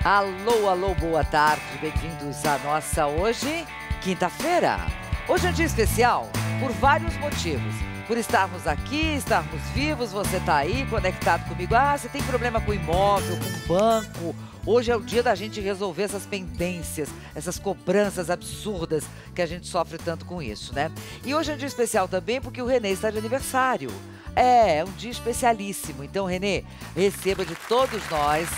Alô, alô, boa tarde, bem-vindos à nossa hoje, quinta-feira. Hoje é um dia especial por vários motivos. Por estarmos aqui, estarmos vivos, você está aí conectado comigo. Ah, você tem problema com imóvel, com banco. Hoje é o dia da gente resolver essas pendências, essas cobranças absurdas que a gente sofre tanto com isso, né? E hoje é um dia especial também porque o Renê está de aniversário. É um dia especialíssimo. Então, Renê, receba de todos nós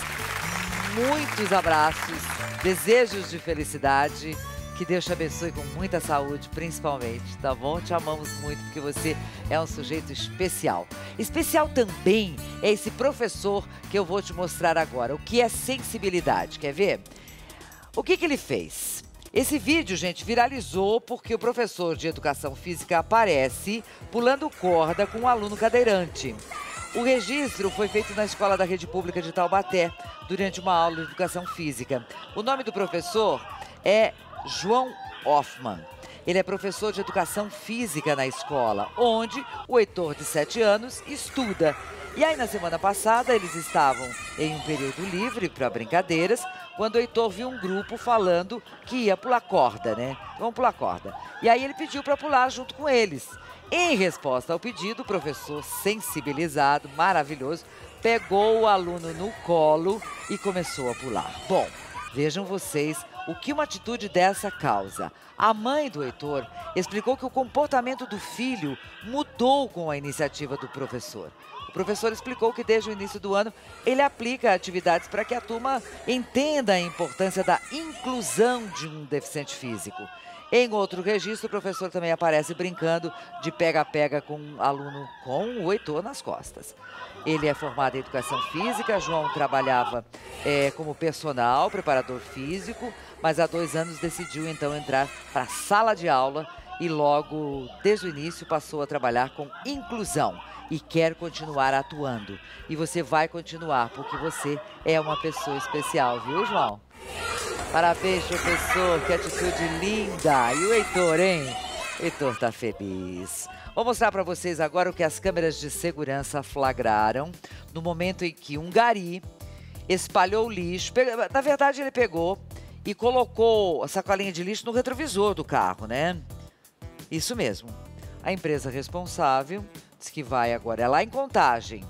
muitos abraços, desejos de felicidade. Que Deus te abençoe com muita saúde, principalmente, tá bom? Te amamos muito porque você é um sujeito especial. Especial também é esse professor que eu vou te mostrar agora. O que é sensibilidade? Quer ver? O que ele fez? Esse vídeo, gente, viralizou porque o professor de educação física aparece pulando corda com um aluno cadeirante. O registro foi feito na escola da Rede Pública de Taubaté, durante uma aula de educação física. O nome do professor é João Hoffman. Ele é professor de educação física na escola, onde o Heitor, de 7 anos, estuda. E aí, na semana passada, eles estavam em um período livre para brincadeiras, quando o Heitor viu um grupo falando que ia pular corda, né? Vamos pular corda. E aí ele pediu para pular junto com eles. Em resposta ao pedido, o professor, sensibilizado, maravilhoso, pegou o aluno no colo e começou a pular. Bom, vejam vocês o que uma atitude dessa causa. A mãe do Heitor explicou que o comportamento do filho mudou com a iniciativa do professor. O professor explicou que desde o início do ano ele aplica atividades para que a turma entenda a importância da inclusão de um deficiente físico. Em outro registro, o professor também aparece brincando de pega-pega com um aluno com o Heitor nas costas. Ele é formado em educação física, João trabalhava como personal, preparador físico, mas há 2 anos decidiu então entrar para a sala de aula e logo, desde o início, passou a trabalhar com inclusão e quer continuar atuando. E você vai continuar, porque você é uma pessoa especial, viu, João? Parabéns, professor, que atitude linda. E o Heitor, hein? O Heitor tá feliz. Vou mostrar para vocês agora o que as câmeras de segurança flagraram no momento em que um gari espalhou lixo. Na verdade, ele pegou e colocou a sacolinha de lixo no retrovisor do carro, né? Isso mesmo. A empresa responsável diz que vai agora, é lá em Contagem.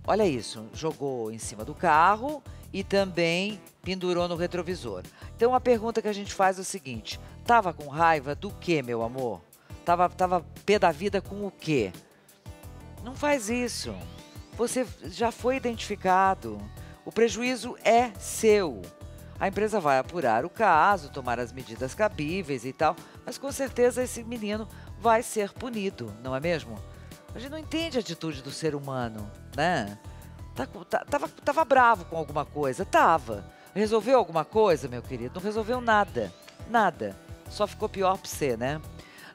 Olha isso, jogou em cima do carro e também pendurou no retrovisor. Então a pergunta que a gente faz é o seguinte: tava com raiva do quê, meu amor? Tava pé da vida com o quê? Não faz isso. Você já foi identificado. O prejuízo é seu. A empresa vai apurar o caso, tomar as medidas cabíveis e tal, mas com certeza esse menino vai ser punido, não é mesmo? A gente não entende a atitude do ser humano, né? Tava bravo com alguma coisa? Tava. Resolveu alguma coisa, meu querido? Não resolveu nada. Nada. Só ficou pior pra você, né?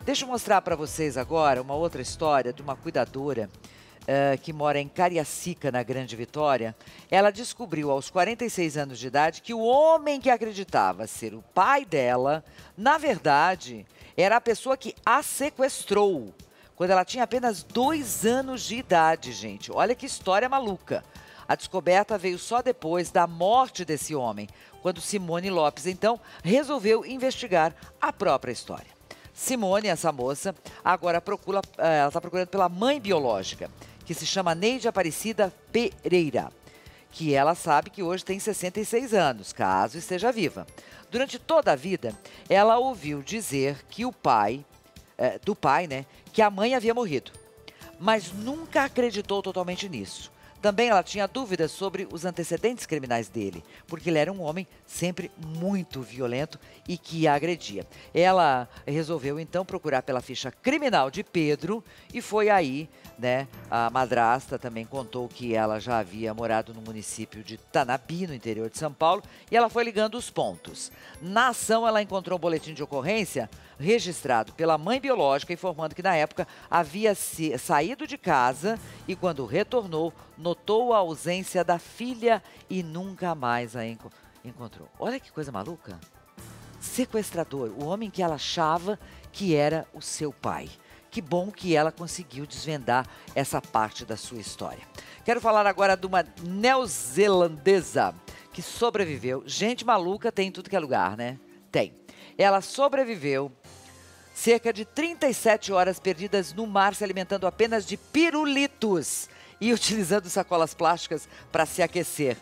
Deixa eu mostrar para vocês agora uma outra história de uma cuidadora que mora em Cariacica, na Grande Vitória. Ela descobriu aos 46 anos de idade que o homem que acreditava ser o pai dela, na verdade, era a pessoa que a sequestrou quando ela tinha apenas 2 anos de idade, gente. Olha que história maluca. A descoberta veio só depois da morte desse homem, quando Simone Lopes, então, resolveu investigar a própria história. Simone, essa moça, agora ela está procurando pela mãe biológica, que se chama Neide Aparecida Pereira, que ela sabe que hoje tem 66 anos, caso esteja viva. Durante toda a vida, ela ouviu dizer que do pai, né, que a mãe havia morrido, mas nunca acreditou totalmente nisso. Também ela tinha dúvidas sobre os antecedentes criminais dele, porque ele era um homem sempre muito violento e que a agredia. Ela resolveu então procurar pela ficha criminal de Pedro e foi aí, né, a madrasta também contou que ela já havia morado no município de Tanapi, no interior de São Paulo, e ela foi ligando os pontos. Na ação, ela encontrou um boletim de ocorrência registrado pela mãe biológica, informando que na época havia saído de casa e quando retornou, notou a ausência da filha e nunca mais a encontrou. Olha que coisa maluca. Sequestrador, o homem que ela achava que era o seu pai, Que bom que ela conseguiu desvendar essa parte da sua história. Quero falar agora de uma neozelandesa que sobreviveu. Gente maluca tem em tudo que é lugar, né? Tem. Ela sobreviveu cerca de 37 horas perdidas no mar, se alimentando apenas de pirulitos e utilizando sacolas plásticas para se aquecer.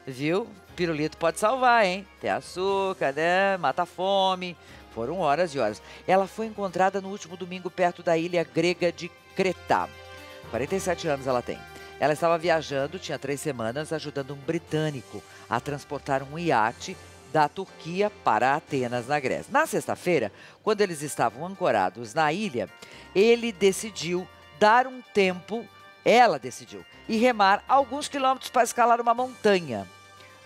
Viu? Pirulito pode salvar, hein? Tem açúcar, né? Mata a fome. Foram horas e horas. Ela foi encontrada no último domingo perto da ilha grega de Creta. 47 anos ela tem. Ela estava viajando, tinha 3 semanas, ajudando um britânico a transportar um iate da Turquia para Atenas, na Grécia. Na sexta-feira, quando eles estavam ancorados na ilha, ele decidiu dar um tempo, ela decidiu, e remar alguns quilômetros para escalar uma montanha.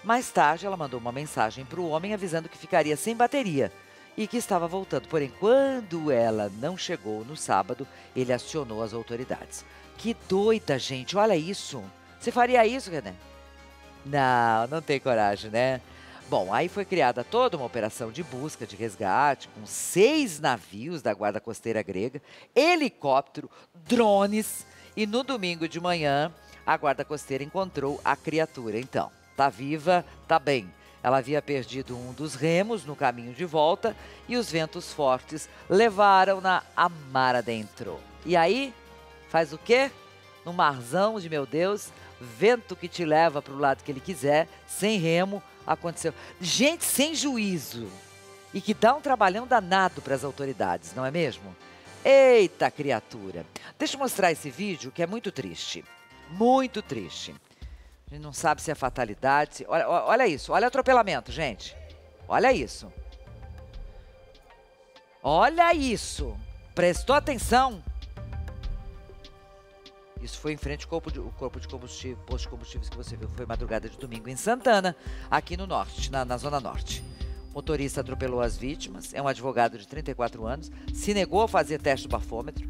Mais tarde, ela mandou uma mensagem para o homem avisando que ficaria sem bateria e que estava voltando. Porém, quando ela não chegou no sábado, ele acionou as autoridades. Que doida, gente. Olha isso. Você faria isso, René? Não, não tem coragem, né? Bom, aí foi criada toda uma operação de busca, de resgate, com 6 navios da Guarda Costeira grega, helicóptero, drones. E no domingo de manhã, a Guarda Costeira encontrou a criatura. Então, tá viva, tá bem. Ela havia perdido um dos remos no caminho de volta e os ventos fortes levaram-na a mar adentro. E aí, faz o quê? No marzão de meu Deus, vento que te leva para o lado que ele quiser, sem remo, aconteceu. Gente sem juízo e que dá um trabalhão danado para as autoridades, não é mesmo? Eita criatura! Deixa eu mostrar esse vídeo que é muito triste. Muito triste. A gente não sabe se é fatalidade. Olha isso, olha o atropelamento, gente. Olha isso. Olha isso. Prestou atenção? Isso foi em frente ao corpo de combustível, posto de combustíveis que você viu. Foi madrugada de domingo em Santana, aqui no norte, na zona norte. O motorista atropelou as vítimas, é um advogado de 34 anos, se negou a fazer teste do bafômetro.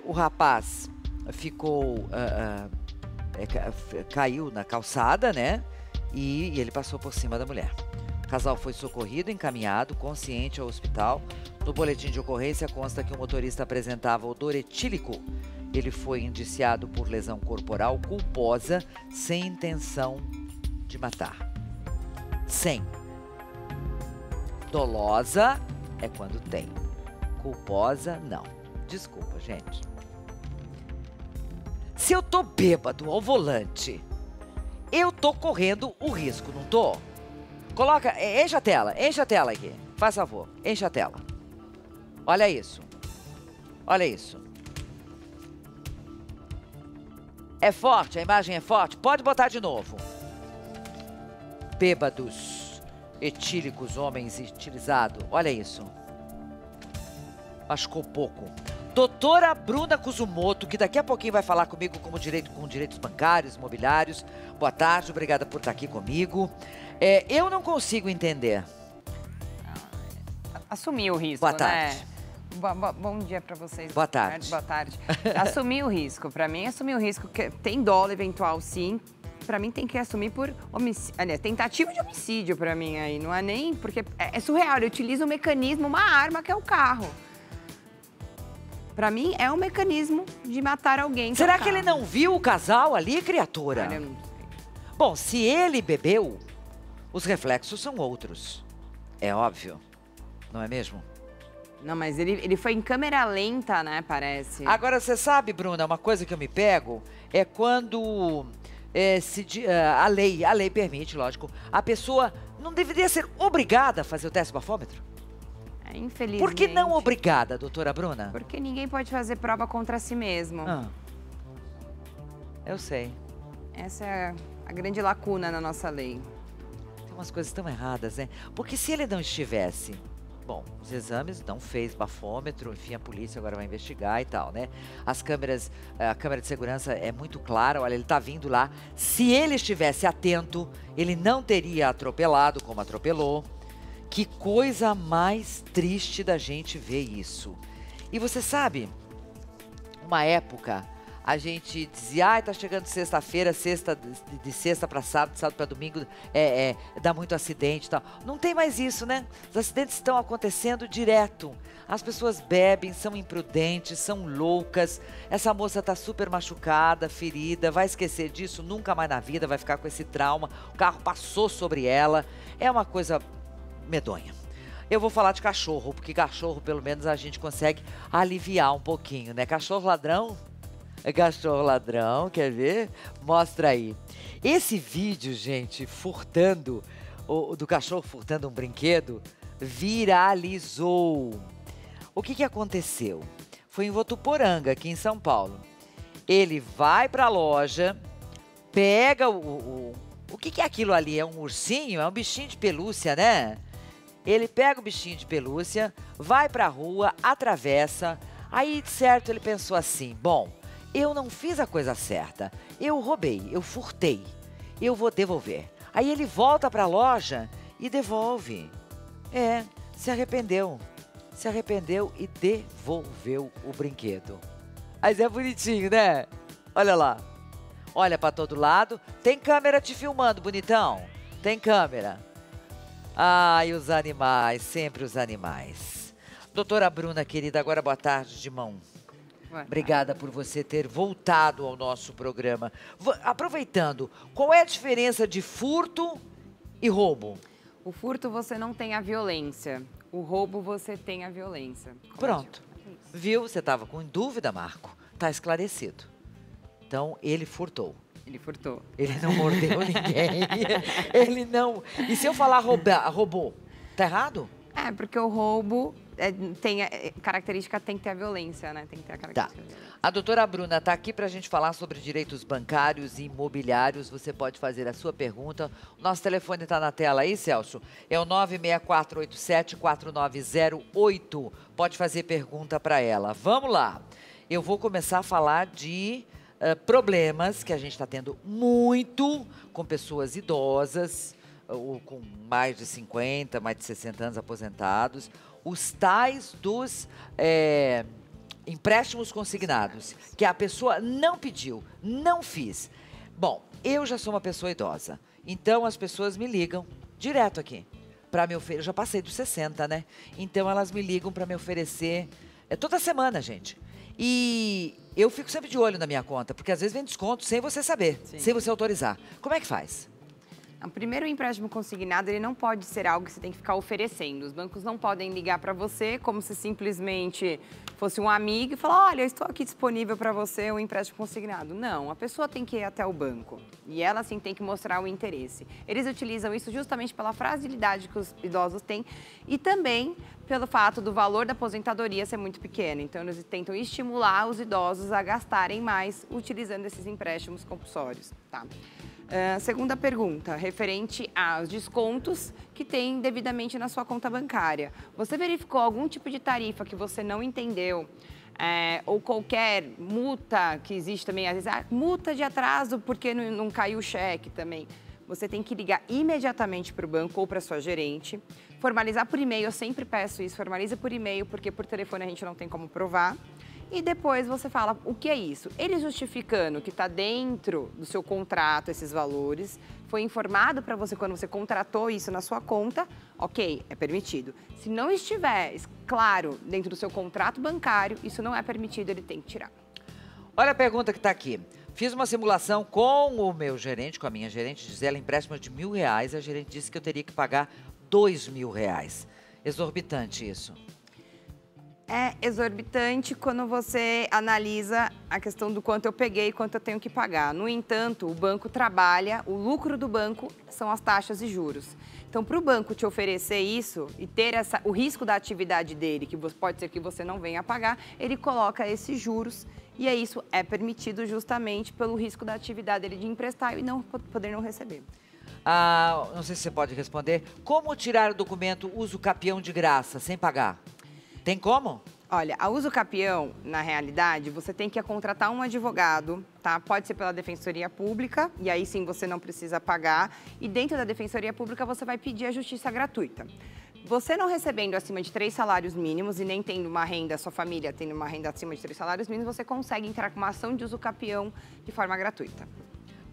O rapaz ficou... caiu na calçada, né? E ele passou por cima da mulher. O casal foi socorrido, encaminhado, consciente ao hospital. No boletim de ocorrência consta que o motorista apresentava odor etílico. Ele foi indiciado por lesão corporal culposa sem intenção de matar. Sem. Dolosa é quando tem. Culposa, não. Desculpa, gente. Se eu tô bêbado ao volante, eu tô correndo o risco, não tô? Coloca, enche a tela aqui, faz favor, enche a tela. Olha isso, olha isso. É forte, a imagem é forte, pode botar de novo. Bêbados, etílicos, homens etilizados, olha isso. Machucou pouco. Doutora Bruna Kusumoto, que daqui a pouquinho vai falar comigo com direitos bancários, imobiliários. Boa tarde, obrigada por estar aqui comigo. Eu não consigo entender. Assumir o risco, Boa tarde. né? Bom dia para vocês. Boa tarde. Boa tarde. Assumir o risco. Para mim, assumir o risco, que tem dolo eventual, sim. Para mim, tem que assumir por homicídio. Aliás, tentativa de homicídio para mim aí. Não é nem... Porque é surreal. Ele utiliza um mecanismo, uma arma, que é o carro. Pra mim, é um mecanismo de matar alguém. Será que ele não viu o casal ali, criatura? Olha, eu não sei. Bom, se ele bebeu, os reflexos são outros. É óbvio, não é mesmo? Não, mas ele foi em câmera lenta, né, parece. Agora, você sabe, Bruna, uma coisa que eu me pego é quando a lei permite, lógico, a pessoa não deveria ser obrigada a fazer o teste bafômetro? Infelizmente. Por que não obrigada, doutora Bruna? Porque ninguém pode fazer prova contra si mesmo. Eu sei. Essa é a grande lacuna na nossa lei. Tem umas coisas tão erradas, né? Porque se ele não estivesse... Bom, os exames não fez bafômetro, enfim, a polícia agora vai investigar e tal, né? As câmeras, a câmera de segurança é muito clara, olha, ele tá vindo lá. Se ele estivesse atento, ele não teria atropelado como atropelou. Que coisa mais triste da gente ver isso. E você sabe, uma época, a gente dizia, tá chegando sexta-feira, de sexta para sábado, sábado para domingo, dá muito acidente e tal. Não tem mais isso, né? Os acidentes estão acontecendo direto. As pessoas bebem, são imprudentes, são loucas. Essa moça tá super machucada, ferida, vai esquecer disso nunca mais na vida, vai ficar com esse trauma. O carro passou sobre ela. É uma coisa medonha. Eu vou falar de cachorro, porque cachorro, pelo menos, a gente consegue aliviar um pouquinho, né? Cachorro ladrão? É cachorro ladrão, quer ver? Mostra aí. Esse vídeo, gente, furtando, do cachorro furtando um brinquedo, viralizou. O que aconteceu? Foi em Votuporanga, aqui em São Paulo. Ele vai para a loja, pega o que é aquilo ali? É um ursinho? É um bichinho de pelúcia, né? Ele pega o bichinho de pelúcia, vai para a rua, atravessa. Aí, certo, ele pensou assim, bom, eu não fiz a coisa certa, eu roubei, eu furtei, eu vou devolver. Aí ele volta para a loja e devolve. Se arrependeu e devolveu o brinquedo. Mas é bonitinho, né? Olha lá, olha para todo lado, tem câmera te filmando, bonitão, tem câmera. Ai, os animais, sempre os animais. Doutora Bruna, querida, agora boa tarde de mão. Obrigada por você ter voltado ao nosso programa. Aproveitando, qual é a diferença de furto e roubo? O furto você não tem a violência, o roubo você tem a violência. Pronto. Viu? Você estava com dúvida, Marco. Está esclarecido. Então, ele furtou. Ele furtou. Ele não mordeu ninguém. Ele não... E se eu falar roubou, tá errado? Porque o roubo tem característica, tem que ter a violência, né? Tem que ter a característica. A doutora Bruna está aqui para a gente falar sobre direitos bancários e imobiliários. Você pode fazer a sua pergunta. O nosso telefone está na tela aí, Celso. É o 964874908. Pode fazer pergunta para ela. Vamos lá. Eu vou começar a falar de problemas que a gente está tendo muito com pessoas idosas, ou com mais de 50, mais de 60 anos aposentados. Os tais dos empréstimos consignados, que a pessoa não pediu, não fiz. Bom, eu já sou uma pessoa idosa, então as pessoas me ligam direto aqui para me oferecer. Eu já passei dos 60, né? Então elas me ligam para me oferecer toda semana, gente. E eu fico sempre de olho na minha conta, porque às vezes vem desconto sem você saber, sem você autorizar. Como é que faz? O primeiro empréstimo consignado, ele não pode ser algo que você tem que ficar oferecendo. Os bancos não podem ligar para você como se simplesmente fosse um amigo e falar, olha, eu estou aqui disponível para você um empréstimo consignado. Não, a pessoa tem que ir até o banco e ela, sim, tem que mostrar o interesse. Eles utilizam isso justamente pela fragilidade que os idosos têm e também pelo fato do valor da aposentadoria ser muito pequeno. Então, eles tentam estimular os idosos a gastarem mais utilizando esses empréstimos compulsórios, tá? Segunda pergunta, referente aos descontos que tem devidamente na sua conta bancária. Você verificou algum tipo de tarifa que você não entendeu? Ou qualquer multa que existe também, às vezes, multa de atraso porque não caiu o cheque também. Você tem que ligar imediatamente para o banco ou para a sua gerente, formalizar por e-mail, eu sempre peço isso, formaliza por e-mail, porque por telefone a gente não tem como provar. E depois você fala, o que é isso? Ele justificando que está dentro do seu contrato esses valores, foi informado para você quando você contratou isso na sua conta, ok, é permitido. Se não estiver claro dentro do seu contrato bancário, isso não é permitido, ele tem que tirar. Olha a pergunta que está aqui. Fiz uma simulação com o meu gerente, com a minha gerente, Gisela, empréstimo de R$1.000. A gerente disse que eu teria que pagar R$2.000. Exorbitante isso. É exorbitante quando você analisa a questão do quanto eu peguei e quanto eu tenho que pagar. No entanto, o banco trabalha, o lucro do banco são as taxas e juros. Então, para o banco te oferecer isso e ter o risco da atividade dele, que pode ser que você não venha a pagar, ele coloca esses juros e isso é permitido justamente pelo risco da atividade dele de emprestar e não poder não receber. Não sei se você pode responder. Como tirar o documento uso capião de graça, sem pagar? Tem como? Olha, a uso capião, na realidade, você tem que contratar um advogado, tá? Pode ser pela Defensoria Pública, e aí sim você não precisa pagar. E dentro da Defensoria Pública você vai pedir a justiça gratuita. Você não recebendo acima de 3 salários mínimos e nem tendo uma renda, sua família tendo uma renda acima de 3 salários mínimos, você consegue entrar com uma ação de uso capião de forma gratuita.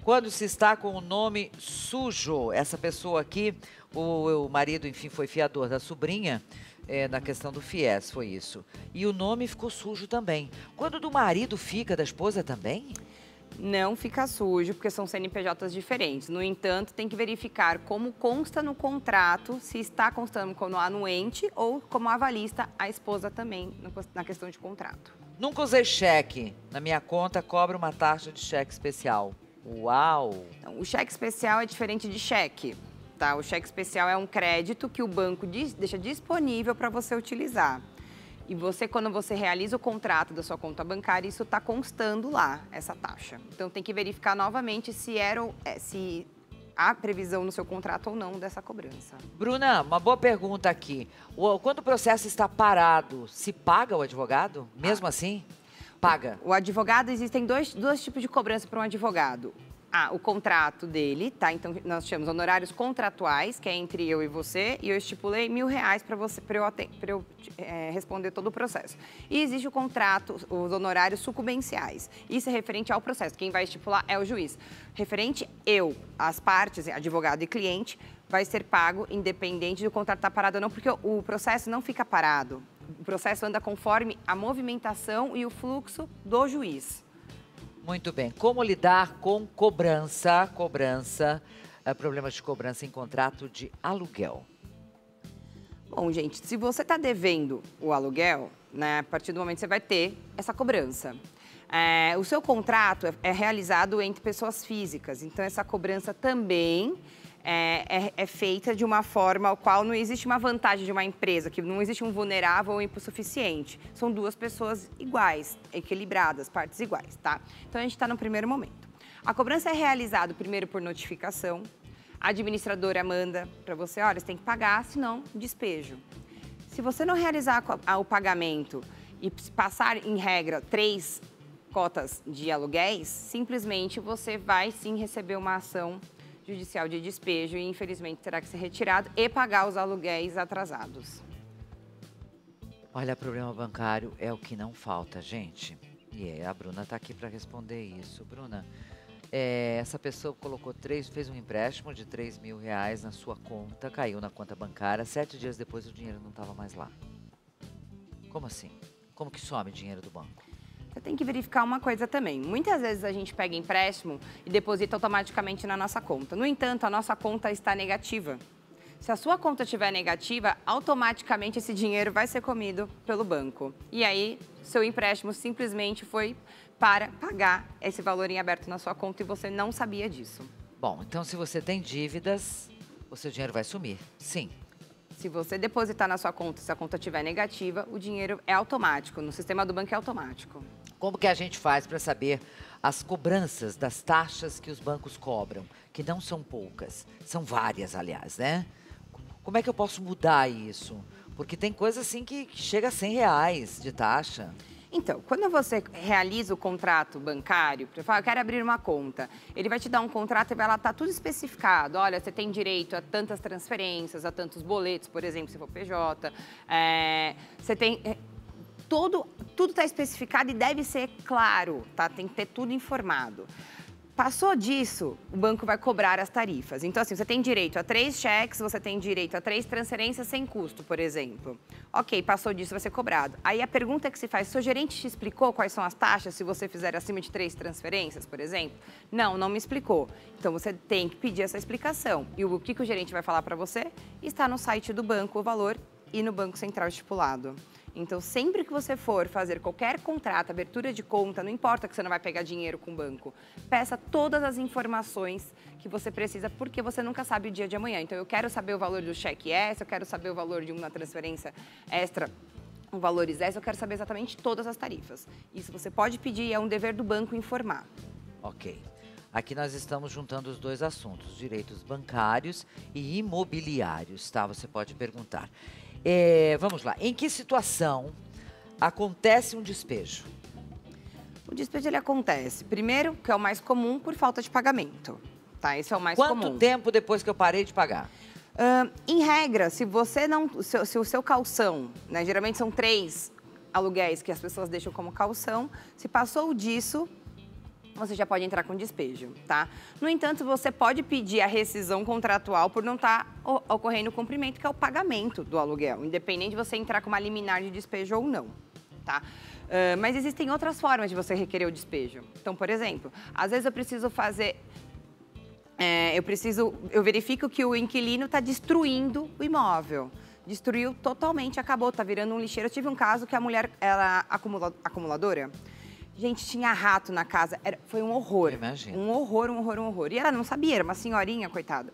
Quando se está com o nome sujo, essa pessoa aqui, o marido, enfim, foi fiador da sobrinha, na questão do FIES, foi isso. E o nome ficou sujo também. Quando do marido fica, da esposa também? Não fica sujo, porque são CNPJs diferentes. No entanto, tem que verificar como consta no contrato, se está constando como anuente ou como avalista a esposa também, na questão de contrato. Nunca usei cheque. Na minha conta, cobra uma taxa de cheque especial. Uau! Então, o cheque especial é diferente de cheque, tá? O cheque especial é um crédito que o banco deixa disponível para você utilizar. E você, quando você realiza o contrato da sua conta bancária, isso está constando lá, essa taxa. Então, tem que verificar novamente se há previsão no seu contrato ou não dessa cobrança. Bruna, uma boa pergunta aqui. Quando o processo está parado, se paga o advogado? Mesmo assim? Paga. O advogado, existem dois tipos de cobrança para um advogado. O contrato dele, tá? Então, nós chamamos honorários contratuais, que é entre eu e você, e eu estipulei R$1.000 para eu responder todo o processo. E existe o contrato, os honorários sucumbenciais. Isso é referente ao processo. Quem vai estipular é o juiz. Referente as partes, advogado e cliente, vai ser pago independente do contrato estar parado ou não, porque o processo não fica parado. O processo anda conforme a movimentação e o fluxo do juiz. Muito bem. Como lidar com cobrança, problemas de cobrança em contrato de aluguel? Bom, gente, se você está devendo o aluguel, né, a partir do momento que você vai ter essa cobrança. O seu contrato é realizado entre pessoas físicas, então essa cobrança também é feita de uma forma ao qual não existe uma vantagem de uma empresa, que não existe um vulnerável ou hipossuficiente. São duas pessoas iguais, equilibradas, partes iguais, tá? Então, a gente está no primeiro momento. A cobrança é realizada primeiro por notificação. A administradora manda para você, olha, você tem que pagar, senão despejo. Se você não realizar o pagamento e passar, em regra, 3 cotas de aluguéis, simplesmente você vai, sim, receber uma ação judicial de despejo e, infelizmente, terá que ser retirado e pagar os aluguéis atrasados. Olha, problema bancário é o que não falta, gente. E a Bruna está aqui para responder isso. Bruna, essa pessoa fez um empréstimo de R$3.000 na sua conta, caiu na conta bancária, 7 dias depois o dinheiro não estava mais lá. Como assim? Como que some dinheiro do banco? Você tem que verificar uma coisa também. Muitas vezes a gente pega empréstimo e deposita automaticamente na nossa conta. No entanto, a nossa conta está negativa. Se a sua conta estiver negativa, automaticamente esse dinheiro vai ser comido pelo banco. E aí, seu empréstimo simplesmente foi para pagar esse valor em aberto na sua conta e você não sabia disso. Bom, então se você tem dívidas, o seu dinheiro vai sumir, sim. Se você depositar na sua conta, se a conta estiver negativa, o dinheiro é automático. No sistema do banco é automático. Como que a gente faz para saber as cobranças das taxas que os bancos cobram? Que não são poucas, são várias, aliás, né? Como é que eu posso mudar isso? Porque tem coisa assim que chega a R$100 de taxa. Então, quando você realiza o contrato bancário, você fala, eu quero abrir uma conta, ele vai te dar um contrato e vai lá, tá tudo especificado. Olha, você tem direito a tantas transferências, a tantos boletos, por exemplo, se for PJ. Você tem... Tudo está especificado e deve ser claro, tá? Tem que ter tudo informado. Passou disso, o banco vai cobrar as tarifas. Então, assim, você tem direito a 3 cheques, você tem direito a 3 transferências sem custo, por exemplo. Ok, passou disso, vai ser cobrado. Aí a pergunta que se faz, seu gerente te explicou quais são as taxas se você fizer acima de 3 transferências, por exemplo? Não, não me explicou. Então, você tem que pedir essa explicação. E o que o gerente vai falar para você? Está no site do banco o valor e no Banco Central estipulado. Então, sempre que você for fazer qualquer contrato, abertura de conta, não importa que você não vai pegar dinheiro com o banco, peça todas as informações que você precisa, porque você nunca sabe o dia de amanhã. Então, eu quero saber o valor do cheque extra, eu quero saber o valor de uma transferência extra, o valores extra, eu quero saber exatamente todas as tarifas. Isso você pode pedir, é um dever do banco informar. Ok. Aqui nós estamos juntando os dois assuntos, direitos bancários e imobiliários, tá? Você pode perguntar. Vamos lá, em que situação acontece um despejo? O despejo ele acontece, primeiro, que é o mais comum, por falta de pagamento, tá? Esse é o mais comum. Quanto tempo depois que eu parei de pagar? Em regra, se você não, se o seu calção, né, geralmente são 3 aluguéis que as pessoas deixam como calção, se passou disso, você já pode entrar com despejo, tá? No entanto, você pode pedir a rescisão contratual por não estar ocorrendo o cumprimento, que é o pagamento do aluguel, independente de você entrar com uma liminar de despejo ou não, tá? Mas existem outras formas de você requerer o despejo. Então, por exemplo, às vezes eu preciso fazer... eu verifico que o inquilino está destruindo o imóvel. Destruiu totalmente, acabou, tá virando um lixeiro. Eu tive um caso que a mulher, ela acumuladora, gente, tinha rato na casa, foi um horror. Imagina. Um horror, um horror, um horror. E ela não sabia, era uma senhorinha, coitada.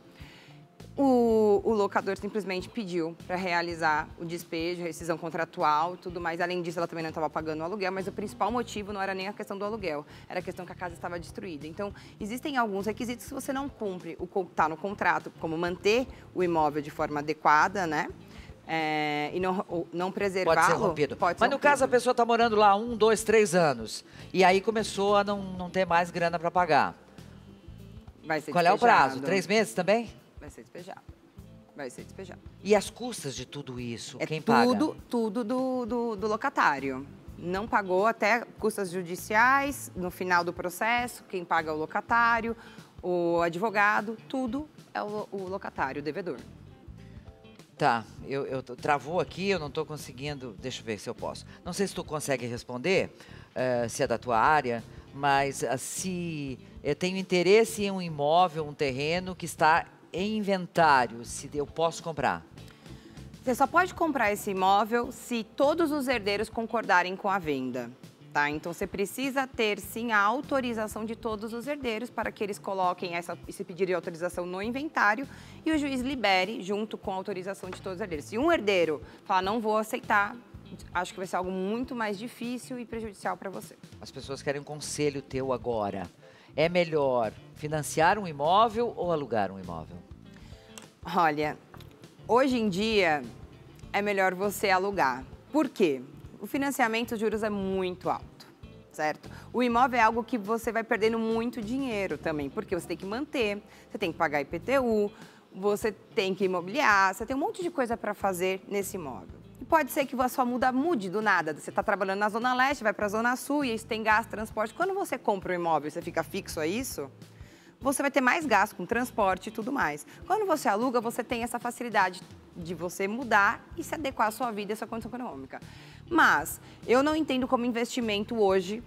O locador simplesmente pediu para realizar o despejo, rescisão contratual, tudo mais. Além disso, ela também não estava pagando o aluguel, mas o principal motivo não era nem a questão do aluguel, era a questão que a casa estava destruída. Então, existem alguns requisitos que você não cumpre, está no contrato, como manter o imóvel de forma adequada, né? E não preservá-lo. Pode ser rompido. Pode ser Mas no rompido. caso a pessoa está morando lá 1, 2, 3 anos e aí começou a não ter mais grana para pagar. Vai ser Qual é o prazo? despejado. 3 meses também? Vai ser despejado. Vai ser despejado. E as custas de tudo isso, É quem paga? tudo do locatário. Não pagou até custas judiciais, no final do processo, quem paga é o locatário, o advogado, tudo é o locatário, o devedor. Tá, travou aqui, eu não estou conseguindo, deixa eu ver se eu posso. Não sei se tu consegue responder, se é da tua área, mas se eu tenho interesse em um imóvel, um terreno que está em inventário, se eu posso comprar. Você só pode comprar esse imóvel se todos os herdeiros concordarem com a venda, tá? Então, você precisa ter, sim, a autorização de todos os herdeiros para que eles coloquem esse pedido de autorização no inventário e o juiz libere junto com a autorização de todos os herdeiros. Se um herdeiro falar, não vou aceitar, acho que vai ser algo muito mais difícil e prejudicial para você. As pessoas querem um conselho teu agora. É melhor financiar um imóvel ou alugar um imóvel? Olha, hoje em dia é melhor você alugar. Por quê? O financiamento, os juros é muito alto, certo? O imóvel é algo que você vai perdendo muito dinheiro também, porque você tem que manter, você tem que pagar IPTU, você tem que imobiliar, você tem um monte de coisa para fazer nesse imóvel. E pode ser que a sua mude do nada. Você está trabalhando na Zona Leste, vai para a Zona Sul e aí você tem gasto, transporte. Quando você compra um imóvel e você fica fixo a isso, você vai ter mais gasto com transporte e tudo mais. Quando você aluga, você tem essa facilidade de você mudar e se adequar à sua vida e à sua condição econômica. Mas eu não entendo como investimento hoje,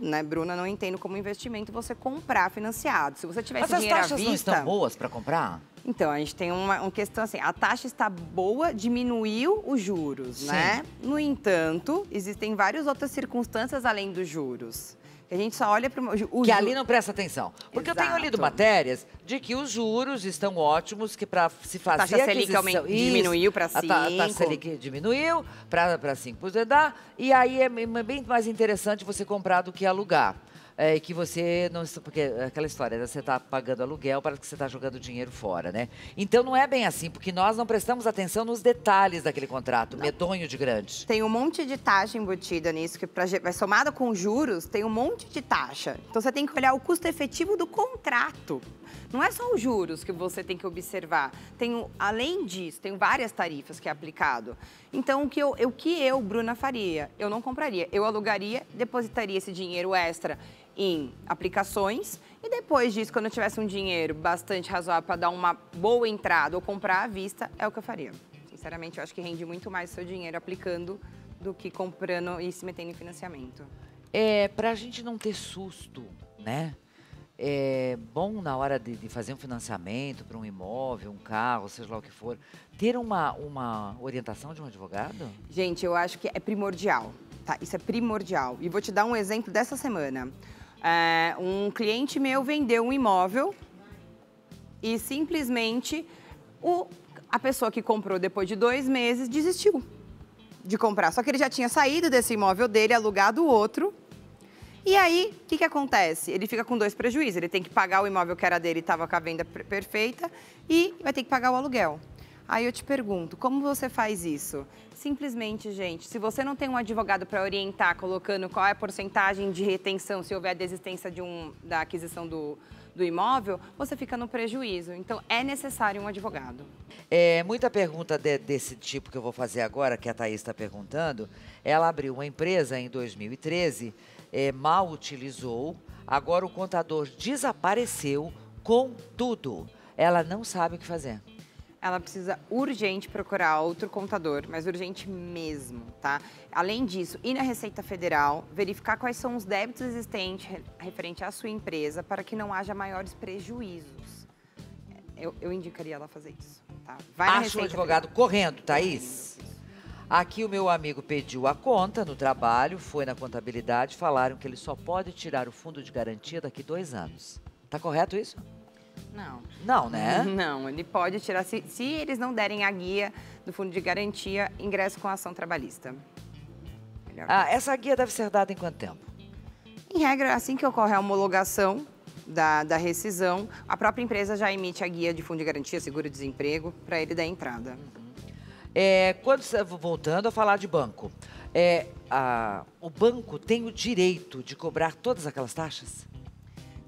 né, Bruna, não entendo como investimento você comprar financiado. Se você tiver esse dinheiro à vista... Mas as taxas não estão boas para comprar? Então, a gente tem uma questão assim, a taxa está boa, diminuiu os juros, né? No entanto, existem várias outras circunstâncias além dos juros. A gente só olha para o que ali não presta atenção. Porque Exato. eu tenho lido matérias de que os juros estão ótimos, que para se fazer a taxa Selic diminuiu para 5. A taxa Selic diminuiu para 5 dá. E aí é bem mais interessante você comprar do que alugar. Que você não... Porque aquela história, você está pagando aluguel, parece que você está jogando dinheiro fora, né? Então não é bem assim, porque nós não prestamos atenção nos detalhes daquele contrato, medonho de grande. Tem um monte de taxa embutida nisso, que vai somado com juros, tem um monte de taxa. Então você tem que olhar o custo efetivo do contrato. Não é só os juros que você tem que observar. Além disso, tem várias tarifas que é aplicado. Então, o que eu, Bruna, faria? Eu não compraria. Eu alugaria, depositaria esse dinheiro extra em aplicações e depois disso, quando eu tivesse um dinheiro bastante razoável para dar uma boa entrada ou comprar à vista, é o que eu faria. Sinceramente, eu acho que rende muito mais o seu dinheiro aplicando do que comprando e se metendo em financiamento. Para a gente não ter susto, né? É bom, na hora de fazer um financiamento para um imóvel, um carro, seja lá o que for, ter uma orientação de um advogado? Gente, eu acho que é primordial, tá? Isso é primordial. E vou te dar um exemplo dessa semana. Um cliente meu vendeu um imóvel e simplesmente a pessoa que comprou depois de 2 meses desistiu de comprar. Só que ele já tinha saído desse imóvel dele, alugado o outro. E aí, o que acontece? Ele fica com 2 prejuízos. Ele tem que pagar o imóvel que era dele e estava com a venda perfeita e vai ter que pagar o aluguel. Aí eu te pergunto, como você faz isso? Simplesmente, gente, se você não tem um advogado para orientar, colocando qual é a porcentagem de retenção, se houver a desistência da aquisição do do imóvel, você fica no prejuízo. Então, é necessário um advogado. Muita pergunta desse tipo que eu vou fazer agora, que a Thaís está perguntando. Ela abriu uma empresa em 2013, mal utilizou, agora o contador desapareceu com tudo. Ela não sabe o que fazer. Ela precisa urgente procurar outro contador, mas urgente mesmo, tá? Além disso, ir na Receita Federal, verificar quais são os débitos existentes referente à sua empresa para que não haja maiores prejuízos. Eu indicaria ela fazer isso, tá? Vai na Acha o Receita advogado Federal. correndo, Thaís? Aqui o meu amigo pediu a conta no trabalho, foi na contabilidade, falaram que ele só pode tirar o fundo de garantia daqui 2 anos. Tá correto isso? Não. Não, né? Não, ele pode tirar, se eles não derem a guia do fundo de garantia, ingresso com a ação trabalhista. Essa guia deve ser dada em quanto tempo? Em regra, assim que ocorre a homologação da rescisão, a própria empresa já emite a guia de fundo de garantia, seguro-desemprego, para ele dar entrada. Voltando a falar de banco, o banco tem o direito de cobrar todas aquelas taxas?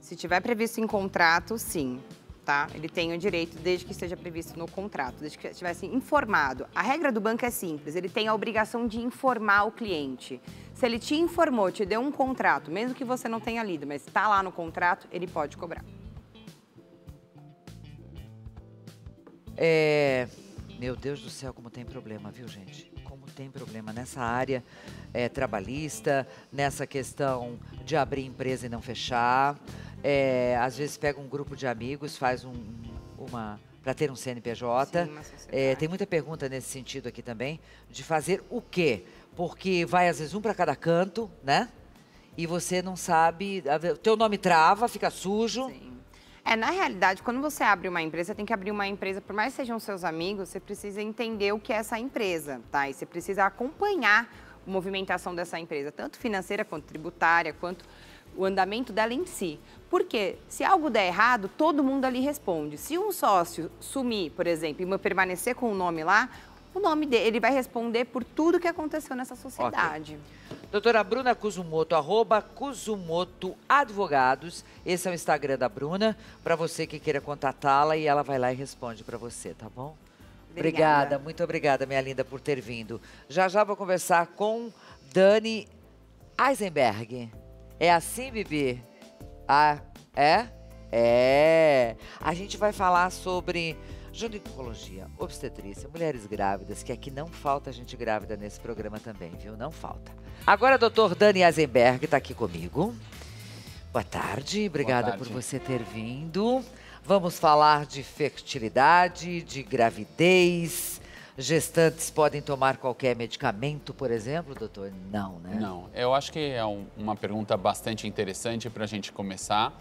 Se tiver previsto em contrato, sim, tá? Ele tem o direito, desde que esteja previsto no contrato, desde que estivesse informado. A regra do banco é simples, ele tem a obrigação de informar o cliente. Se ele te informou, te deu um contrato, mesmo que você não tenha lido, mas está lá no contrato, ele pode cobrar. Meu Deus do céu, como tem problema, viu, gente? Como tem problema nessa área trabalhista, nessa questão de abrir empresa e não fechar. Às vezes pega um grupo de amigos, faz para ter um CNPJ. Sim, uma sociedade. Tem muita pergunta nesse sentido aqui também, de fazer o quê? Porque vai, às vezes, um para cada canto, né? E você não sabe, teu nome trava, fica sujo. Sim. Na realidade, quando você abre uma empresa, você tem que abrir uma empresa, por mais que sejam seus amigos, você precisa entender o que é essa empresa, tá? E você precisa acompanhar a movimentação dessa empresa, tanto financeira quanto tributária, quanto o andamento dela em si. Porque se algo der errado, todo mundo ali responde. Se um sócio sumir, por exemplo, e permanecer com o nome lá, o nome dele, ele vai responder por tudo que aconteceu nessa sociedade. Okay. Doutora Bruna Kusumoto, @Kusumoto Advogados. Esse é o Instagram da Bruna, para você que queira contatá-la e ela vai lá e responde para você, tá bom? Obrigada, muito obrigada, minha linda, por ter vindo. Já vou conversar com Dani Eisenberg. É assim, Bibi? A gente vai falar sobre ginecologia, obstetrícia, mulheres grávidas, que aqui não falta gente grávida nesse programa também, viu? Não falta. Agora, doutor Dani Eisenberg está aqui comigo. Boa tarde, obrigada por você ter vindo. Vamos falar de fertilidade, de gravidez. Gestantes podem tomar qualquer medicamento, por exemplo, doutor? Não, né? Não, eu acho que é uma pergunta bastante interessante para a gente começar.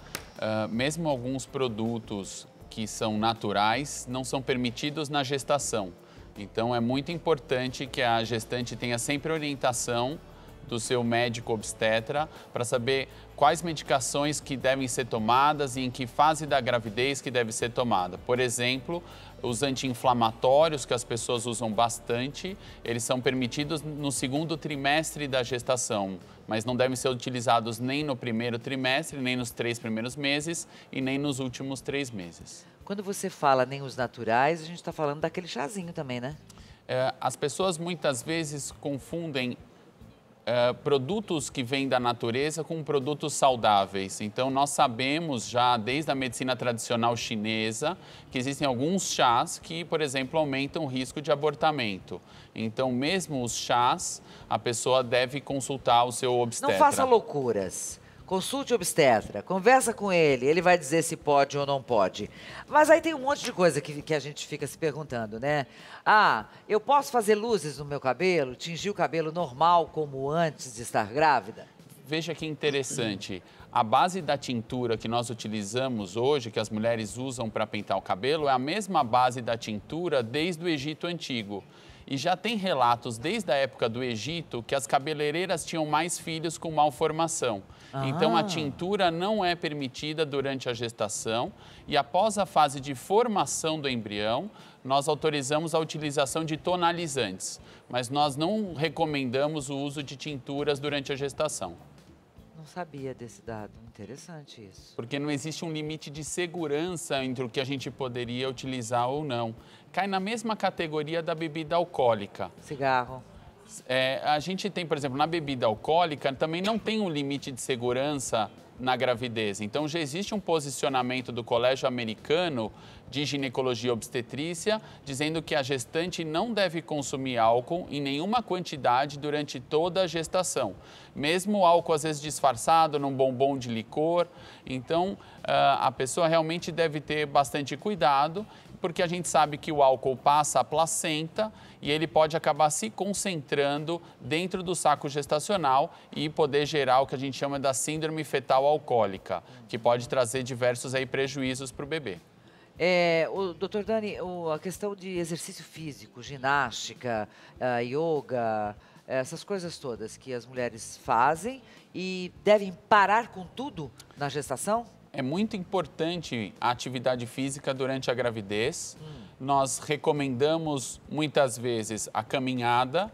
Mesmo alguns produtos que são naturais não são permitidos na gestação. Então, é muito importante que a gestante tenha sempre orientação do seu médico obstetra para saber quais medicações que devem ser tomadas e em que fase da gravidez que deve ser tomada. Por exemplo, os anti-inflamatórios que as pessoas usam bastante, eles são permitidos no 2º trimestre da gestação, mas não devem ser utilizados nem no 1º trimestre, nem nos 3 primeiros meses e nem nos últimos 3 meses. Quando você fala nem os naturais, a gente está falando daquele chazinho também, né? As pessoas muitas vezes confundem produtos que vêm da natureza com produtos saudáveis. Então, nós sabemos já, desde a medicina tradicional chinesa, que existem alguns chás que, por exemplo, aumentam o risco de abortamento. Então, mesmo os chás, a pessoa deve consultar o seu obstetra. Não faça loucuras. Consulte o obstetra, conversa com ele vai dizer se pode ou não pode. Mas aí tem um monte de coisa que a gente fica se perguntando, né? Eu posso fazer luzes no meu cabelo, tingir o cabelo normal como antes de estar grávida? Veja que interessante, a base da tintura que nós utilizamos hoje, que as mulheres usam para pintar o cabelo, é a mesma base da tintura desde o Egito Antigo. E já tem relatos desde a época do Egito que as cabeleireiras tinham mais filhos com malformação. Então, a tintura não é permitida durante a gestação e após a fase de formação do embrião, nós autorizamos a utilização de tonalizantes, mas nós não recomendamos o uso de tinturas durante a gestação. Não sabia desse dado. Interessante isso. Porque não existe um limite de segurança entre o que a gente poderia utilizar ou não. Cai na mesma categoria da bebida alcoólica. Cigarro. A gente tem, por exemplo, na bebida alcoólica, também não tem um limite de segurança na gravidez. Então, já existe um posicionamento do Colégio Americano de Ginecologia e Obstetrícia dizendo que a gestante não deve consumir álcool em nenhuma quantidade durante toda a gestação. Mesmo o álcool, às vezes, disfarçado num bombom de licor. Então, a pessoa realmente deve ter bastante cuidado, porque a gente sabe que o álcool passa a placenta e ele pode acabar se concentrando dentro do saco gestacional e poder gerar o que a gente chama da síndrome fetal alcoólica, que pode trazer diversos prejuízos para o bebê. Doutor Dani, a questão de exercício físico, ginástica, yoga, essas coisas todas que as mulheres fazem e devem parar com tudo na gestação? É muito importante a atividade física durante a gravidez. Nós recomendamos muitas vezes a caminhada,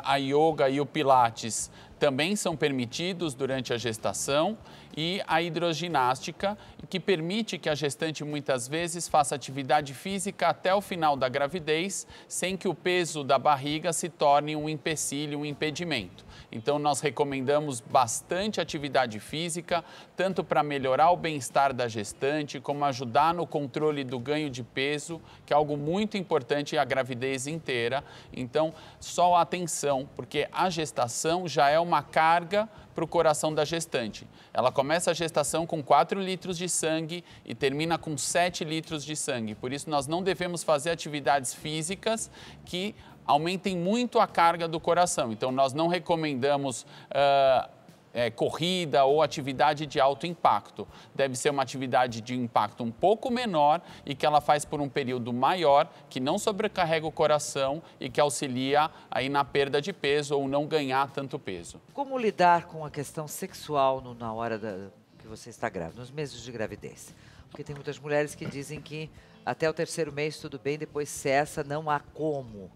a yoga e o pilates também são permitidos durante a gestação e a hidroginástica, que permite que a gestante muitas vezes faça atividade física até o final da gravidez, sem que o peso da barriga se torne um empecilho, um impedimento. Então, nós recomendamos bastante atividade física, tanto para melhorar o bem-estar da gestante, como ajudar no controle do ganho de peso, que é algo muito importante a gravidez inteira. Então, só atenção, porque a gestação já é uma carga para o coração da gestante. Ela começa a gestação com 4 litros de sangue e termina com 7 litros de sangue. Por isso, nós não devemos fazer atividades físicas que aumentem muito a carga do coração. Então, nós não recomendamos corrida ou atividade de alto impacto. Deve ser uma atividade de impacto um pouco menor e que ela faz por um período maior, que não sobrecarrega o coração e que auxilia aí na perda de peso ou não ganhar tanto peso. Como lidar com a questão sexual na hora que você está grávida, nos meses de gravidez? Porque tem muitas mulheres que dizem que até o 3º mês tudo bem, depois cessa, não há como.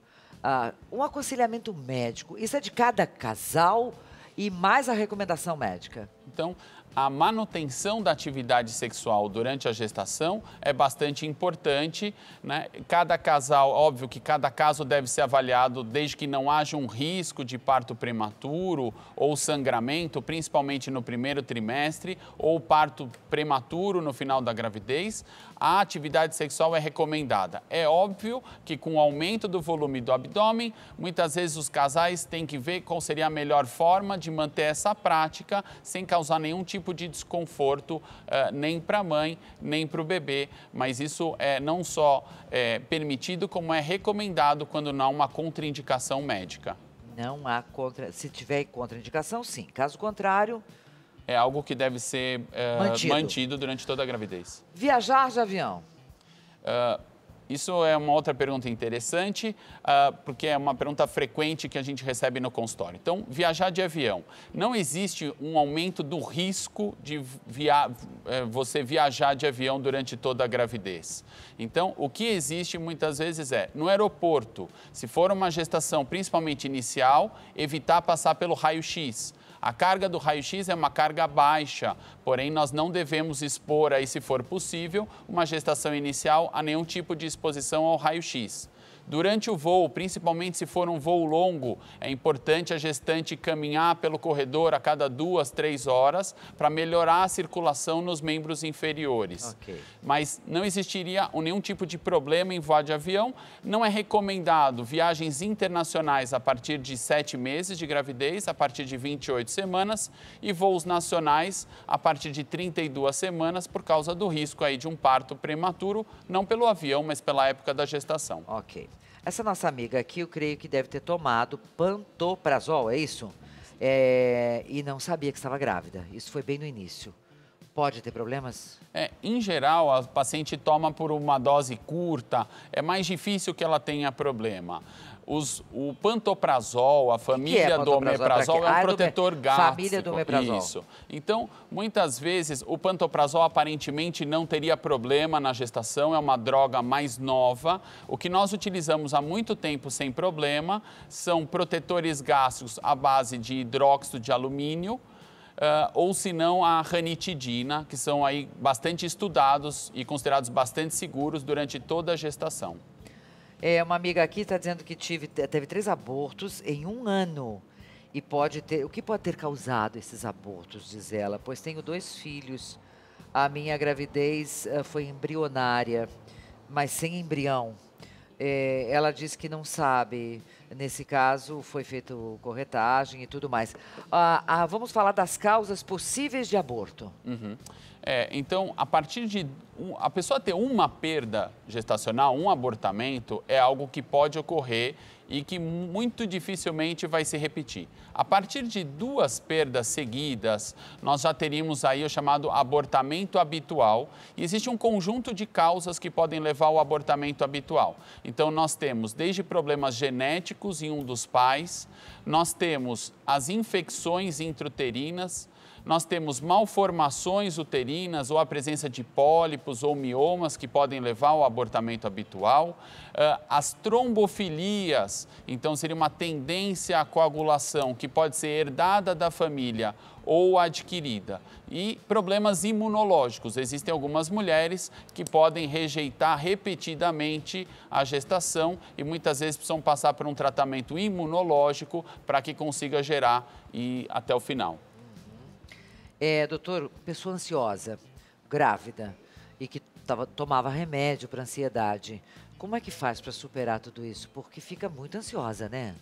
Um aconselhamento médico, isso é de cada casal e mais a recomendação médica? Então, a manutenção da atividade sexual durante a gestação é bastante importante, né? Cada casal, óbvio que cada caso deve ser avaliado desde que não haja um risco de parto prematuro ou sangramento, principalmente no 1º trimestre, ou parto prematuro no final da gravidez. A atividade sexual é recomendada. É óbvio que com o aumento do volume do abdômen, muitas vezes os casais têm que ver qual seria a melhor forma de manter essa prática sem causar nenhum tipo de desconforto, nem para a mãe, nem para o bebê. Mas isso é não só permitido, como é recomendado quando não há uma contraindicação médica. Não há se tiver contraindicação, sim. Caso contrário... É algo que deve ser mantido durante toda a gravidez. Viajar de avião? Isso é uma outra pergunta interessante, porque é uma pergunta frequente que a gente recebe no consultório. Então, viajar de avião. Não existe um aumento do risco de você viajar de avião durante toda a gravidez. Então, o que existe muitas vezes no aeroporto, se for uma gestação principalmente inicial, evitar passar pelo raio-x. A carga do raio-x é uma carga baixa, porém nós não devemos expor aí, se for possível, uma gestação inicial a nenhum tipo de exposição ao raio-x. Durante o voo, principalmente se for um voo longo, é importante a gestante caminhar pelo corredor a cada 2, 3 horas para melhorar a circulação nos membros inferiores. Okay. Mas não existiria nenhum tipo de problema em voar de avião. Não é recomendado viagens internacionais a partir de 7 meses de gravidez, a partir de 28 semanas, e voos nacionais a partir de 32 semanas por causa do risco aí de um parto prematuro, não pelo avião, mas pela época da gestação. Ok. Essa nossa amiga aqui, eu creio que deve ter tomado pantoprazol, é isso? E não sabia que estava grávida. Isso foi bem no início. Pode ter problemas? Em geral, a paciente toma por uma dose curta, é mais difícil que ela tenha problema. O pantoprazol, a família do omeprazol, é um protetor gástrico. Família do omeprazol. Isso. Então, muitas vezes, o pantoprazol aparentemente não teria problema na gestação, é uma droga mais nova. O que nós utilizamos há muito tempo sem problema são protetores gástricos à base de hidróxido de alumínio, ou se não a ranitidina, que são aí bastante estudados e considerados bastante seguros durante toda a gestação. Uma amiga aqui está dizendo que teve 3 abortos em 1 ano. E o que pode ter causado esses abortos, diz ela? Pois tenho 2 filhos. A minha gravidez foi embrionária, mas sem embrião. Ela diz que não sabe. Nesse caso, foi feita corretagem e tudo mais. Vamos falar das causas possíveis de aborto. Uhum. Então, a partir de a pessoa ter uma perda gestacional, um abortamento, é algo que pode ocorrer e que muito dificilmente vai se repetir. A partir de 2 perdas seguidas, nós já teríamos aí o chamado abortamento habitual. E existe um conjunto de causas que podem levar ao abortamento habitual. Então, nós temos desde problemas genéticos em um dos pais, nós temos as infecções intrauterinas, nós temos malformações uterinas ou a presença de pólipos ou miomas que podem levar ao abortamento habitual. As trombofilias, então seria uma tendência à coagulação que pode ser herdada da família ou adquirida. E problemas imunológicos. Existem algumas mulheres que podem rejeitar repetidamente a gestação e muitas vezes precisam passar por um tratamento imunológico para que consiga gerar até o final. Doutor, pessoa ansiosa, grávida e que tomava remédio para ansiedade, como é que faz para superar tudo isso? Porque fica muito ansiosa, né?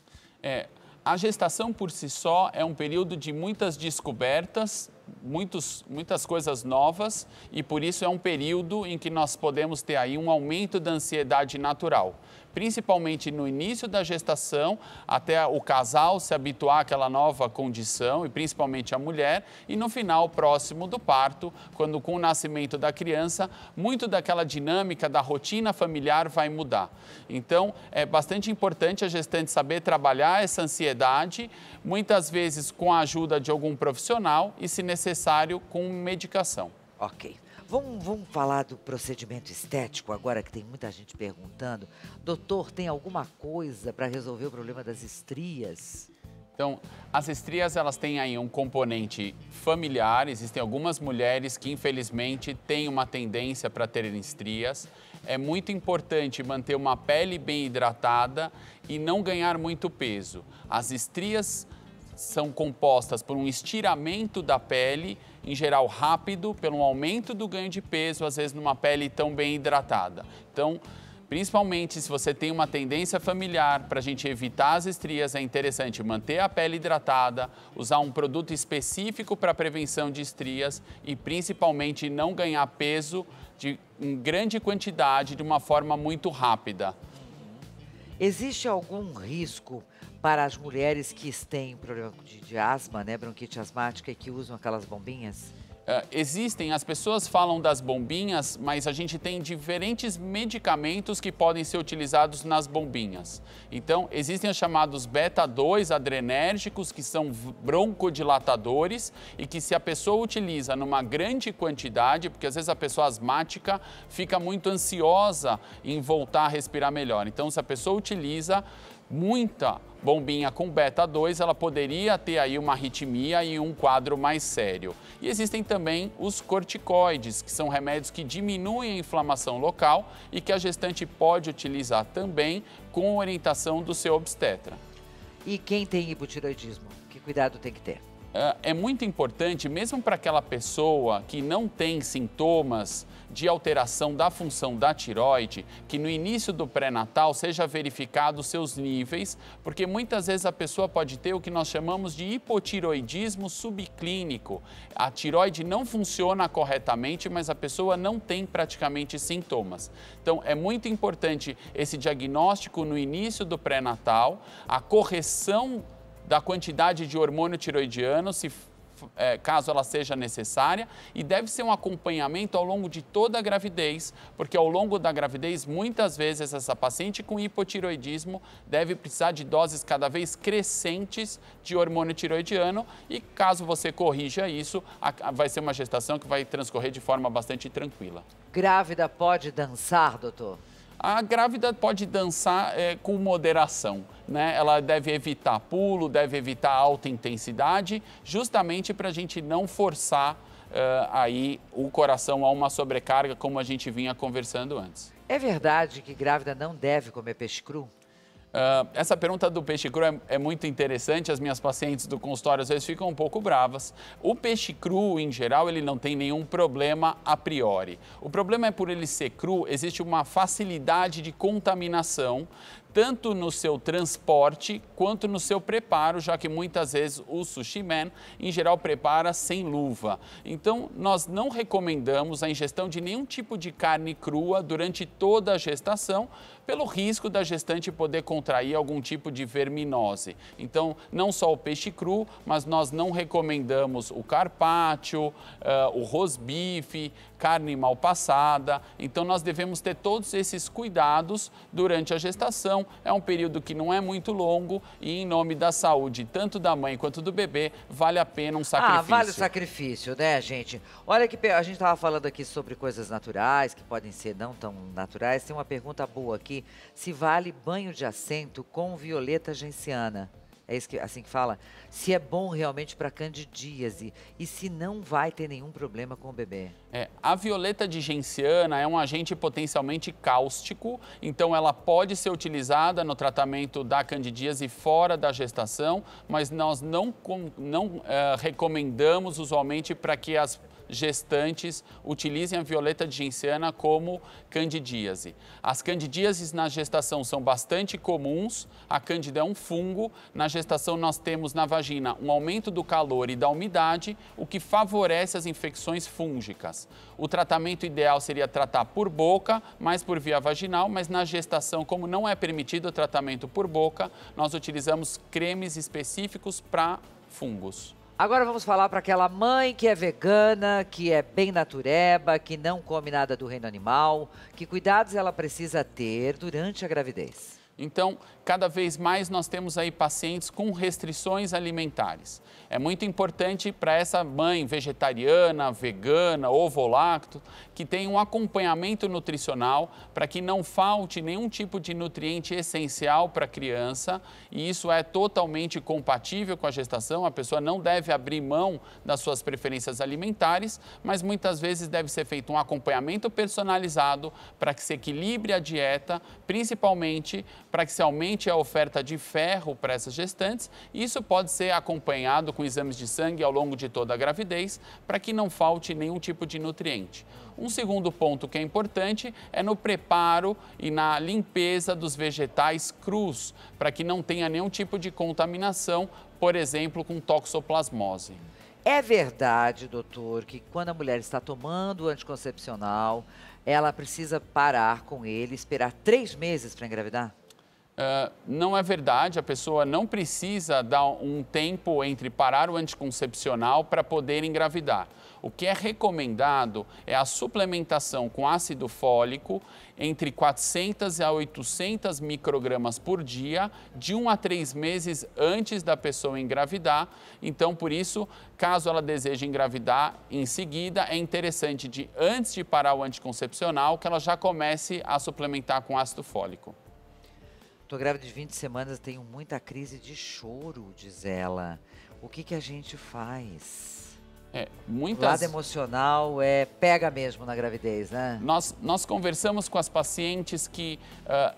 A gestação por si só é um período de muitas descobertas, muitas coisas novas e por isso é um período em que nós podemos ter aí um aumento da ansiedade natural. Principalmente no início da gestação, até o casal se habituar àquela nova condição, e principalmente a mulher, e no final, próximo do parto, quando com o nascimento da criança, muito daquela dinâmica da rotina familiar vai mudar. Então, é bastante importante a gestante saber trabalhar essa ansiedade, muitas vezes com a ajuda de algum profissional e, se necessário, com medicação. Ok. Vamos falar do procedimento estético agora, que tem muita gente perguntando. Doutor, tem alguma coisa para resolver o problema das estrias? Então, as estrias, elas têm aí um componente familiar. Existem algumas mulheres que, infelizmente, têm uma tendência para terem estrias. É muito importante manter uma pele bem hidratada e não ganhar muito peso. As estrias são compostas por um estiramento da pele, em geral rápido, pelo aumento do ganho de peso, às vezes numa pele tão bem hidratada. Então, principalmente se você tem uma tendência familiar, para a gente evitar as estrias, é interessante manter a pele hidratada, usar um produto específico para prevenção de estrias e principalmente não ganhar peso em grande quantidade de uma forma muito rápida. Existe algum risco para as mulheres que têm problema de asma, né, bronquite asmática e que usam aquelas bombinhas? Existem, as pessoas falam das bombinhas, mas a gente tem diferentes medicamentos que podem ser utilizados nas bombinhas. Então, existem os chamados beta-2 adrenérgicos, que são broncodilatadores e que se a pessoa utiliza numa grande quantidade, porque às vezes a pessoa asmática fica muito ansiosa em voltar a respirar melhor. Então, se a pessoa utiliza muita bombinha com beta-2, ela poderia ter aí uma arritmia e um quadro mais sério. E existem também os corticoides, que são remédios que diminuem a inflamação local e que a gestante pode utilizar também com orientação do seu obstetra. E quem tem hipotireoidismo, que cuidado tem que ter? É muito importante, mesmo para aquela pessoa que não tem sintomas de alteração da função da tireoide, que no início do pré-natal seja verificado os seus níveis, porque muitas vezes a pessoa pode ter o que nós chamamos de hipotireoidismo subclínico. A tireoide não funciona corretamente, mas a pessoa não tem praticamente sintomas. Então, é muito importante esse diagnóstico no início do pré-natal, a correção da quantidade de hormônio tiroidiano, caso ela seja necessária, e deve ser um acompanhamento ao longo de toda a gravidez, porque ao longo da gravidez, muitas vezes, essa paciente com hipotireoidismo deve precisar de doses cada vez crescentes de hormônio tiroidiano e, caso você corrija isso, vai ser uma gestação que vai transcorrer de forma bastante tranquila. Grávida pode dançar, doutor? A grávida pode dançar com moderação, né? Ela deve evitar pulo, deve evitar alta intensidade, justamente para a gente não forçar aí o coração a uma sobrecarga, como a gente vinha conversando antes. É verdade que grávida não deve comer peixe cru? Essa pergunta do peixe cru é muito interessante. As minhas pacientes do consultório às vezes ficam um pouco bravas. O peixe cru, em geral, ele não tem nenhum problema a priori. O problema é por ele ser cru, existe uma facilidade de contaminação, tanto no seu transporte quanto no seu preparo, já que muitas vezes o sushi man, em geral, prepara sem luva. Então, nós não recomendamos a ingestão de nenhum tipo de carne crua durante toda a gestação, pelo risco da gestante poder contrair algum tipo de verminose. Então, não só o peixe cru, mas nós não recomendamos o carpaccio, o rosbife, carne mal passada. Então, nós devemos ter todos esses cuidados durante a gestação. É um período que não é muito longo e, em nome da saúde, tanto da mãe quanto do bebê, vale a pena um sacrifício. Vale o sacrifício, né, gente? Olha que a gente estava falando aqui sobre coisas naturais, que podem ser não tão naturais. Tem uma pergunta boa aqui. Se vale banho de assento com violeta genciana? É isso assim que fala? Se é bom realmente para candidíase e se não vai ter nenhum problema com o bebê? A violeta de genciana é um agente potencialmente cáustico, então ela pode ser utilizada no tratamento da candidíase fora da gestação, mas nós não recomendamos usualmente para que as gestantes utilizem a violeta de genciana como candidíase. As candidíases na gestação são bastante comuns. A cândida é um fungo. Na gestação nós temos na vagina um aumento do calor e da umidade, o que favorece as infecções fúngicas. O tratamento ideal seria tratar por boca, mais por via vaginal, mas na gestação, como não é permitido o tratamento por boca, nós utilizamos cremes específicos para fungos. Agora vamos falar para aquela mãe que é vegana, que é bem natureba, que não come nada do reino animal. Que cuidados ela precisa ter durante a gravidez? Então, cada vez mais nós temos aí pacientes com restrições alimentares. É muito importante para essa mãe vegetariana, vegana, ovo-lacto, que tenha um acompanhamento nutricional para que não falte nenhum tipo de nutriente essencial para a criança, e isso é totalmente compatível com a gestação. A pessoa não deve abrir mão das suas preferências alimentares, mas muitas vezes deve ser feito um acompanhamento personalizado para que se equilibre a dieta, principalmente para que se aumente a oferta de ferro para essas gestantes. Isso pode ser acompanhado com exames de sangue ao longo de toda a gravidez, para que não falte nenhum tipo de nutriente. Um segundo ponto que é importante é no preparo e na limpeza dos vegetais crus, para que não tenha nenhum tipo de contaminação, por exemplo, com toxoplasmose. É verdade, doutor, que quando a mulher está tomando o anticoncepcional, ela precisa parar com ele, esperar 3 meses para engravidar? Não é verdade, a pessoa não precisa dar um tempo entre parar o anticoncepcional para poder engravidar. O que é recomendado é a suplementação com ácido fólico entre 400 a 800 microgramas por dia, de 1 a 3 meses antes da pessoa engravidar. Então, por isso, caso ela deseje engravidar em seguida, é interessante antes de parar o anticoncepcional, que ela já comece a suplementar com ácido fólico. Estou grávida de 20 semanas, tenho muita crise de choro, diz ela. O que a gente faz? O lado emocional pega mesmo na gravidez, né? Nós conversamos com as pacientes que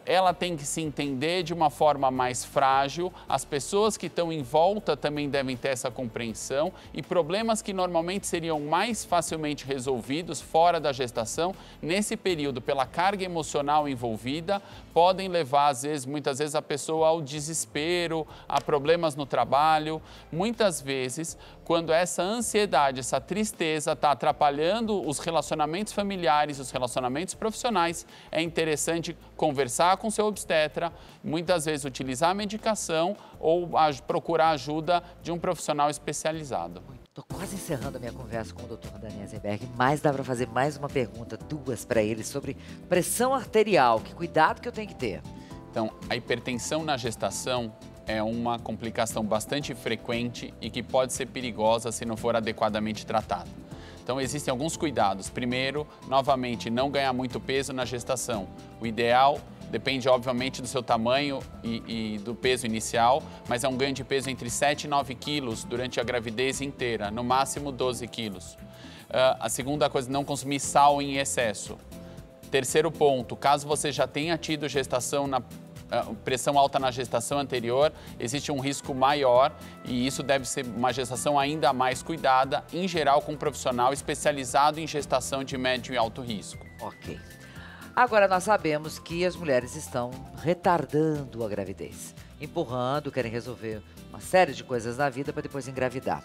ela tem que se entender de uma forma mais frágil. As pessoas que estão em volta também devem ter essa compreensão, e problemas que normalmente seriam mais facilmente resolvidos fora da gestação, nesse período, pela carga emocional envolvida, podem levar, muitas vezes, a pessoa ao desespero, a problemas no trabalho. Muitas vezes, quando essa ansiedade, essa tristeza está atrapalhando os relacionamentos familiares, os relacionamentos profissionais, é interessante conversar com seu obstetra, muitas vezes utilizar a medicação ou procurar ajuda de um profissional especializado. Estou quase encerrando a minha conversa com o Dr. Dani Eisenberg, mas dá para fazer mais uma pergunta, 2 para ele, sobre pressão arterial. Que cuidado que eu tenho que ter? Então, a hipertensão na gestação é uma complicação bastante frequente e que pode ser perigosa se não for adequadamente tratada. Então, existem alguns cuidados. Primeiro, novamente, não ganhar muito peso na gestação. O ideal depende, obviamente, do seu tamanho e do peso inicial, mas é um ganho de peso entre 7 e 9 quilos durante a gravidez inteira, no máximo 12 quilos. A segunda coisa, não consumir sal em excesso. Terceiro ponto, caso você já tenha tido gestação pressão alta na gestação anterior, existe um risco maior e isso deve ser uma gestação ainda mais cuidada, em geral com um profissional especializado em gestação de médio e alto risco. Ok. Agora nós sabemos que as mulheres estão retardando a gravidez, empurrando, querem resolver uma série de coisas na vida para depois engravidar.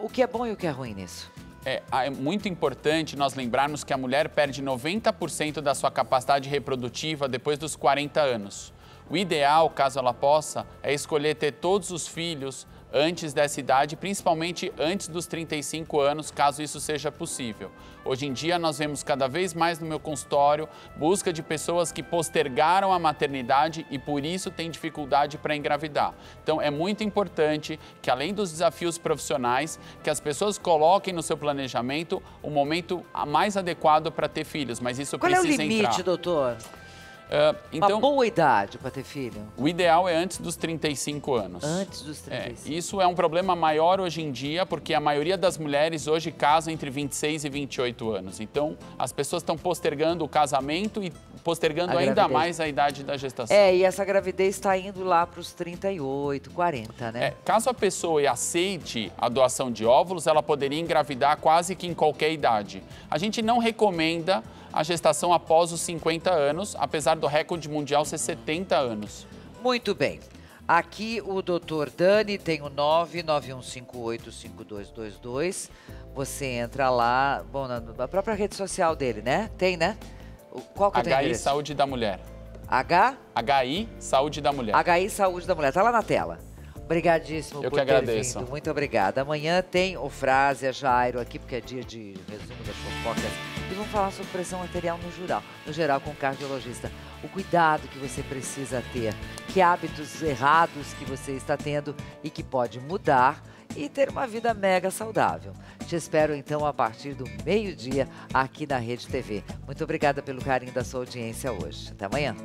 O que é bom e o que é ruim nisso? É muito importante nós lembrarmos que a mulher perde 90% da sua capacidade reprodutiva depois dos 40 anos. O ideal, caso ela possa, é escolher ter todos os filhos antes dessa idade, principalmente antes dos 35 anos, caso isso seja possível. Hoje em dia, nós vemos cada vez mais no meu consultório busca de pessoas que postergaram a maternidade e por isso têm dificuldade para engravidar. Então, é muito importante que, além dos desafios profissionais, que as pessoas coloquem no seu planejamento o momento mais adequado para ter filhos, mas isso precisa entrar. Qual é o limite, doutor? Então, uma boa idade para ter filho? O ideal é antes dos 35 anos. Antes dos 35. Isso é um problema maior hoje em dia, porque a maioria das mulheres hoje casam entre 26 e 28 anos. Então, as pessoas estão postergando o casamento e postergando ainda mais a idade da gestação. E essa gravidez está indo lá para os 38, 40, né? Caso a pessoa aceite a doação de óvulos, ela poderia engravidar quase que em qualquer idade. A gente não recomenda a gestação após os 50 anos, apesar do recorde mundial ser 70 anos. Muito bem. Aqui o doutor Dani tem o 991585222. Você entra lá, bom, na própria rede social dele, né? Tem, né? Qual que tem? HI Saúde da Mulher. HI Saúde da Mulher. HI Saúde da Mulher. Tá lá na tela. Obrigadíssimo por ter vindo. Muito obrigada. Amanhã tem o Frase, a Jairo aqui, porque é dia de resumo das fofocas. E vamos falar sobre pressão arterial no geral com o cardiologista. O cuidado que você precisa ter, que hábitos errados que você está tendo e que pode mudar e ter uma vida mega saudável. Te espero então a partir do meio-dia aqui na Rede TV. Muito obrigada pelo carinho da sua audiência hoje. Até amanhã.